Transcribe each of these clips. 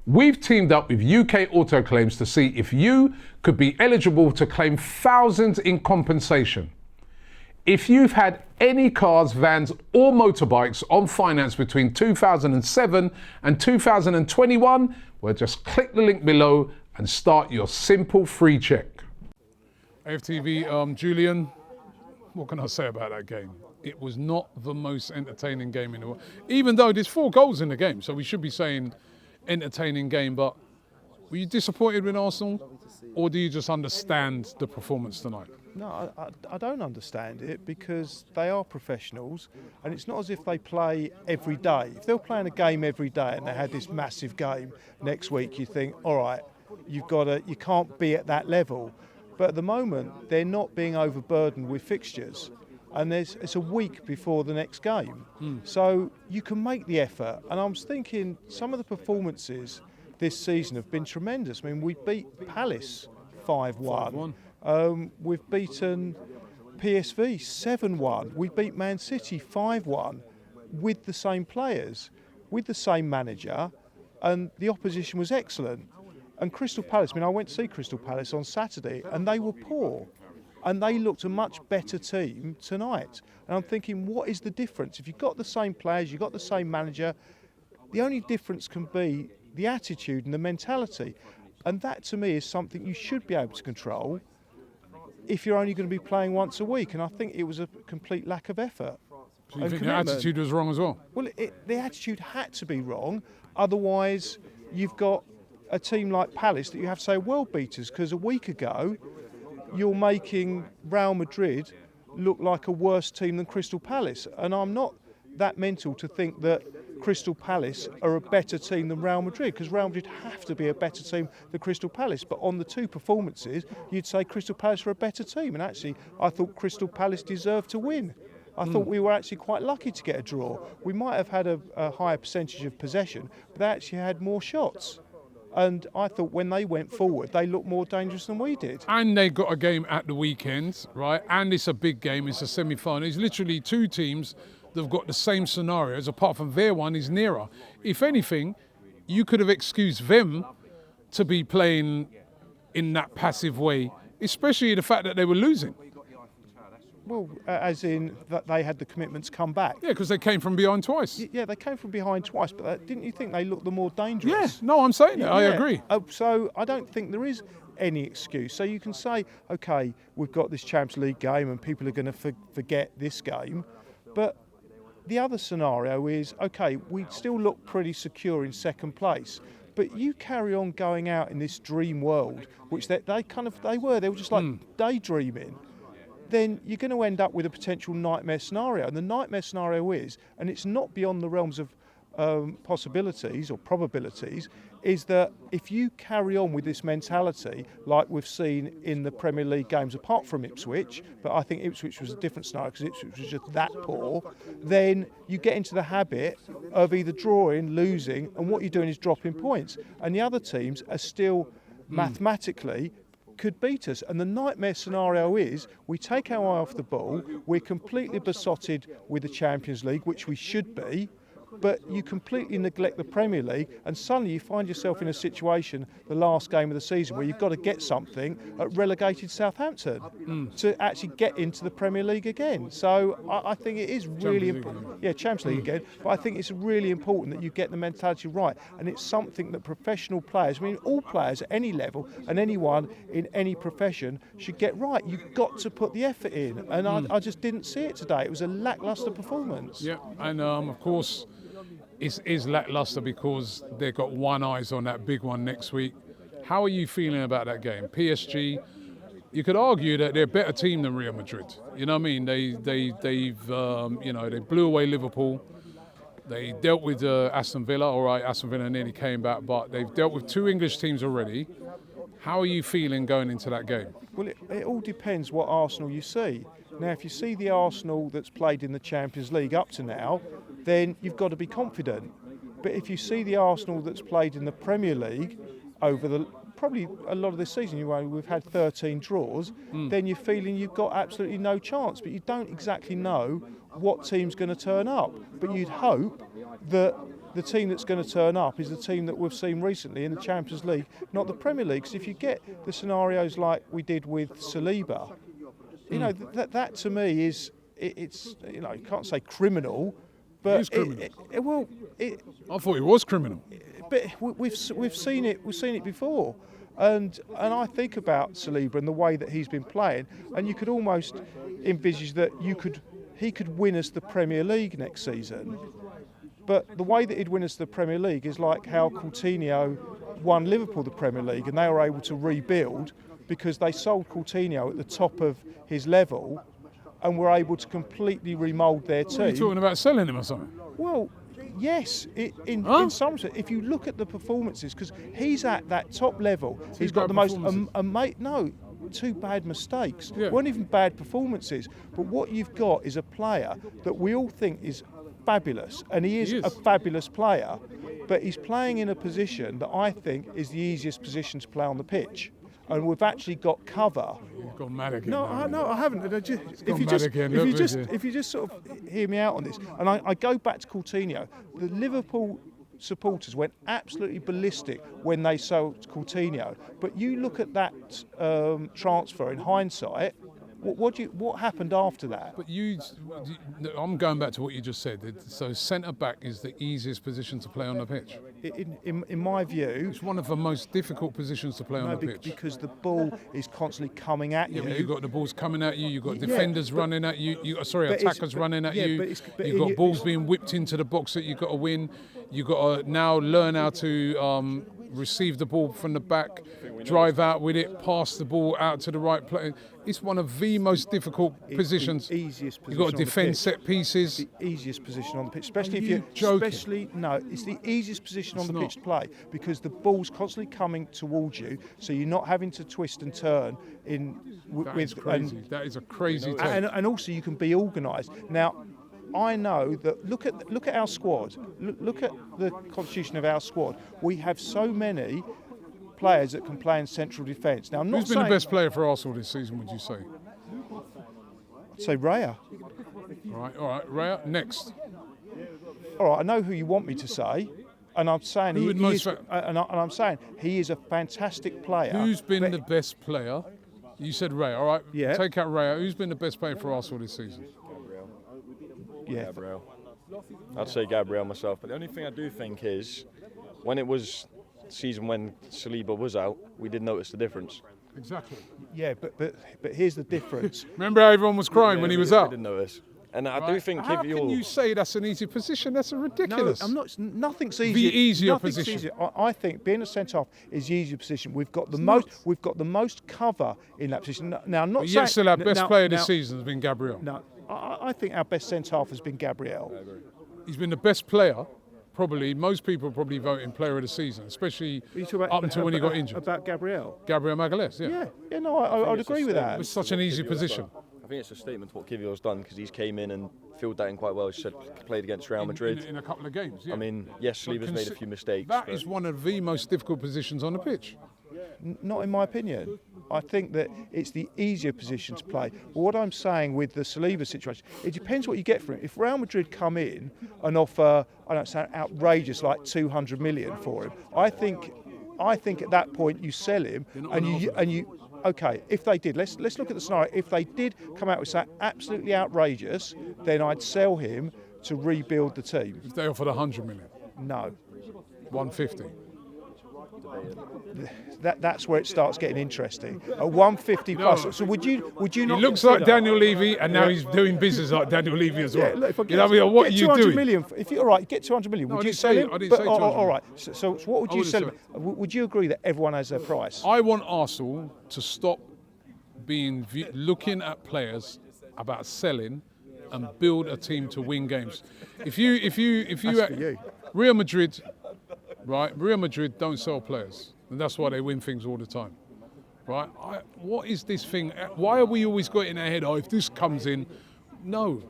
We've teamed up with UK Auto Claims to see if you could be eligible to claim thousands in compensation. If you've had any cars, vans or motorbikes on finance between 2007 and 2021, well, just click the link below and start your simple free check. AFTV, Julian, what can I say about that game? It was not the most entertaining game in the world, even though there's 4 goals in the game, so we should be saying entertaining game. But were you disappointed with Arsenal, or do you just understand the performance tonight? No, I don't understand it, because they are professionals, and it's not as if they play every day. If they were playing a game every day and they had this massive game next week, you think, all right, you can't be at that level. But at the moment, they're not being overburdened with fixtures, and it's a week before the next game. So you can make the effort. And I was thinking some of the performances this season have been tremendous. I mean, we beat Palace 5-1. We've beaten PSV 7-1. We beat Man City 5-1 with the same players, with the same manager, and the opposition was excellent. And Crystal Palace, I mean, I went to see Crystal Palace on Saturday, and they were poor. And they looked a much better team tonight. And I'm thinking, what is the difference? If you've got the same players, you've got the same manager, the only difference can be the attitude and the mentality. And that, to me, is something you should be able to control if you're only going to be playing once a week. And I think it was a complete lack of effort. So you think the attitude was wrong as well? Well, the attitude had to be wrong. Otherwise, you've got a team like Palace that you have to say world beaters, because a week ago you're making Real Madrid look like a worse team than Crystal Palace. And I'm not that mental to think that Crystal Palace are a better team than Real Madrid, because Real Madrid have to be a better team than Crystal Palace. But on the 2 performances, you'd say Crystal Palace are a better team. And actually, I thought Crystal Palace deserved to win. I thought we were actually quite lucky to get a draw. We might have had a higher percentage of possession, but they actually had more shots. And I thought when they went forward, they looked more dangerous than we did. And they got a game at the weekend, right? And it's a big game, it's a semi-final. It's literally 2 teams that have got the same scenarios, apart from their one is nearer. If anything, you could have excused them to be playing in that passive way, especially the fact that they were losing. Well, as in that they had the commitment to come back. Yeah, because they came from behind twice. Yeah, they came from behind twice, but didn't you think they looked the more dangerous? Yeah, no, I'm saying that. I agree. So I don't think there is any excuse. So you can say, OK, we've got this Champions League game and people are going to forget this game. But the other scenario is, OK, we still look pretty secure in second place. But you carry on going out in this dream world, which they were just like daydreaming. Then you're going to end up with a potential nightmare scenario. And the nightmare scenario is, and it's not beyond the realms of possibilities or probabilities, is that if you carry on with this mentality, like we've seen in the Premier League games, apart from Ipswich, but I think Ipswich was a different scenario because Ipswich was just that poor, then you get into the habit of either drawing, losing, and what you're doing is dropping points. And the other teams are still mathematically could beat us. And the nightmare scenario is we take our eye off the ball, we're completely besotted with the Champions League, which we should be, but you completely neglect the Premier League, and suddenly you find yourself in a situation, the last game of the season, where you've got to get something at relegated Southampton to actually get into the Premier League again. So I think it is really important. Yeah, Champions League again. But I think it's really important that you get the mentality right, and it's something that professional players, I mean, all players at any level and anyone in any profession should get right. You've got to put the effort in, and I just didn't see it today. It was a lacklustre performance. Yeah, and of course, it is lacklustre because they've got one eyes on that big one next week. How are you feeling about that game? PSG, you could argue that they're a better team than Real Madrid. You know what I mean? They blew away Liverpool. They dealt with Aston Villa. All right, Aston Villa nearly came back, but they've dealt with 2 English teams already. How are you feeling going into that game? Well, it all depends what Arsenal you see. Now, if you see the Arsenal that's played in the Champions League up to now, then you've got to be confident. But if you see the Arsenal that's played in the Premier League over probably a lot of this season, we've had 13 draws, then you're feeling you've got absolutely no chance. But you don't exactly know what team's going to turn up. But you'd hope that the team that's going to turn up is the team that we've seen recently in the Champions League, not the Premier League. Because if you get the scenarios like we did with Saliba, you know, that to me is, it's, you know, you can't say criminal, but It is criminal. I thought it was criminal. But we've seen it before, and I think about Saliba and the way that he's been playing, and you could almost envisage that he could win us the Premier League next season. But the way that he'd win us the Premier League is like how Coutinho won Liverpool the Premier League, and they were able to rebuild because they sold Coutinho at the top of his level, and were able to completely remould their team. Are you talking about selling him or something? Well, yes, in some sense. If you look at the performances, because he's at that top level, he's got the most two bad mistakes. Yeah. Weren't even bad performances. But what you've got is a player that we all think is fabulous, and he is a fabulous player, but he's playing in a position that I think is the easiest position to play on the pitch. And we've actually got cover. You've gone mad again. No, I haven't. If you just sort of hear me out on this, and I go back to Coutinho, the Liverpool supporters went absolutely ballistic when they sold Coutinho. But you look at that transfer in hindsight. What happened after that? But I'm going back to what you just said. So centre back is the easiest position to play on the pitch. In my view, It's one of the most difficult positions to play on the pitch. because the ball is constantly coming at you. Yeah, but you've got the balls coming at you. You've got defenders running at you. Attackers running at you. You've got balls being whipped into the box that you've got to win. You've got to now learn how to receive the ball from the back, drive out with it, pass the ball out to the right place. It's one of the most difficult positions. The easiest position. You've got to defend set pieces. The easiest position on the pitch, especially it's the easiest position on the pitch to play because the ball's constantly coming towards you, so you're not having to twist and turn in. That is crazy. That is a crazy take. And also you can be organised. Now, I know that. Look at our squad. Look at the constitution of our squad. We have so many players that can play in central defence. Now, I'm not Who's been the best player for Arsenal this season, would you say? I'd say Raya. All right, Raya, next. All right, I know who you want me to say, and I'm saying I'm saying he is a fantastic player. Who's been the best player? You said Raya, all right? Yeah. Take out Raya. Who's been the best player for Arsenal this season? Yeah. Gabriel. I'd say Gabriel myself, but the only thing I do think is when it was season when Saliba was out, we did notice the difference. Exactly. Yeah, but here's the difference. Remember how everyone was crying when he was out? I did notice. And I do think how can you say that's an easy position? That's ridiculous. No, I'm not. Nothing's easy. The easier position. Easier. I think being a centre half is the easier position. We've got the most cover in that position. Now, I'm not but saying. yet still our best player this season has been Gabriel. No, I think our best centre half has been Gabriel. He's been the best player. Probably most people probably voting player of the season, especially up until when he got injured. About Gabriel Magalhaes, yeah. Yeah. No, I'd agree with that. It's such an easy position. I think it's a statement to what Kivior's done because he's came in and filled that in quite well. He said played against Real Madrid in a couple of games. Yeah. I mean, yes, Saliba's made a few mistakes. That is one of the most difficult positions on the pitch. Not in my opinion. I think that it's the easier position to play. But what I'm saying with the Saliba situation, it depends what you get from it. If Real Madrid come in and offer, I don't say outrageous, like 200 million for him, I think at that point you sell him and you. Okay, if they did, let's look at the scenario. If they did come out with something absolutely outrageous, then I'd sell him to rebuild the team. If they offered 100 million? No. 150? That's where it starts getting interesting. At 150 plus. So would you not? He looks like Daniel Levy, and now he's doing business like Daniel Levy as well. Look, what are you doing? Million, if you're all right, get 200 million. Would you sell him? I didn't say 200 all right. So what would you sell him? Would you agree that everyone has their price? I want Arsenal to stop looking at players about selling and build a team to win games. If you Real Madrid, right? Real Madrid don't sell players, and that's why they win things all the time, right? What is this thing? Why are we always got in our head? Oh, if this comes in, no.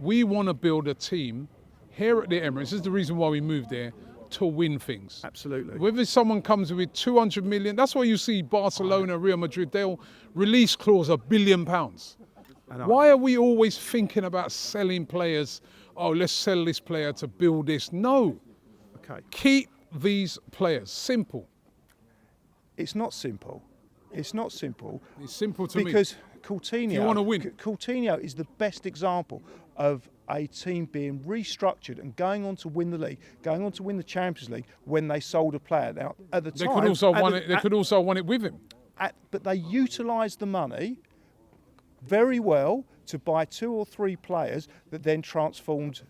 We want to build a team here at the Emirates. This is the reason why we moved there, to win things. Absolutely. Whether someone comes with 200 million, that's why you see Barcelona, Real Madrid, they'll release clause £1 billion. know. Why are we always thinking about selling players? Oh, let's sell this player to build this. No. Okay. Keep these players. Simple. It's not simple. It's not simple. It's simple to me. Because Coutinho, you wanna win. Coutinho is the best example of a team being restructured and going on to win the league, going on to win the Champions League when they sold a player. Now, at the They time, could also won it. They could also won it with him. but they utilised the money very well to buy 2 or 3 players that then transformed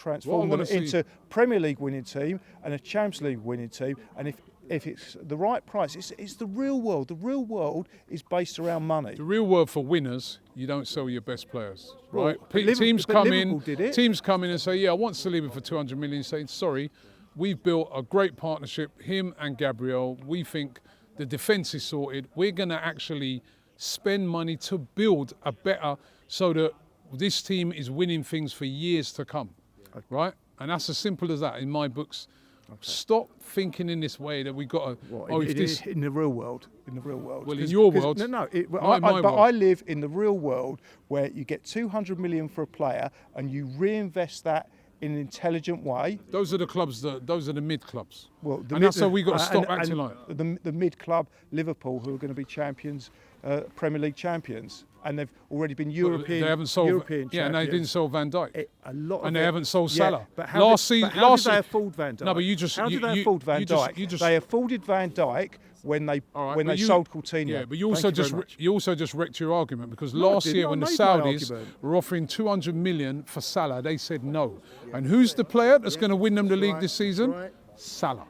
them into Premier League winning team and a Champions League winning team. And if it's the right price, it's the real world. The real world is based around money. The real world for winners, you don't sell your best players, Well, right? but Liverpool- Teams but come Liverpool in. did it. Teams come in and say, "Yeah, I want Saliba for 200 million." Saying, "Sorry, we've built a great partnership. Him and Gabriel. We think the defence is sorted. We're going to actually spend money to build a better, so that this team is winning things for years to come, right?" And that's as simple as that in my books. Stop thinking in this way that we got to. In the real world, in the real world. Well, in your world, no. not in my But world. I live in the real world where you get 200 million for a player and you reinvest that in an intelligent way. Those are the clubs. Those are the mid clubs. Well, and that's how we got to stop acting like that. the mid club Liverpool, who are going to be champions, Premier League champions, and they've already been European. They haven't sold. European Yeah, and they champions. didn't sell Van Dijk. A lot of and they it- haven't sold yeah, Salah. But how did they afford Van Dijk? No, but you just. How did you, they you- afford Van you just- Dijk? you just- They afforded Van Dijk when they All right, when but they you- sold Coutinho. Yeah, but you Thank also very just much. you also just wrecked your argument, because No, I last didn't. year I when the made my Saudis argument. were offering 200 million for Salah, they said no. And who's the player that's going to win them the league this season? Salah.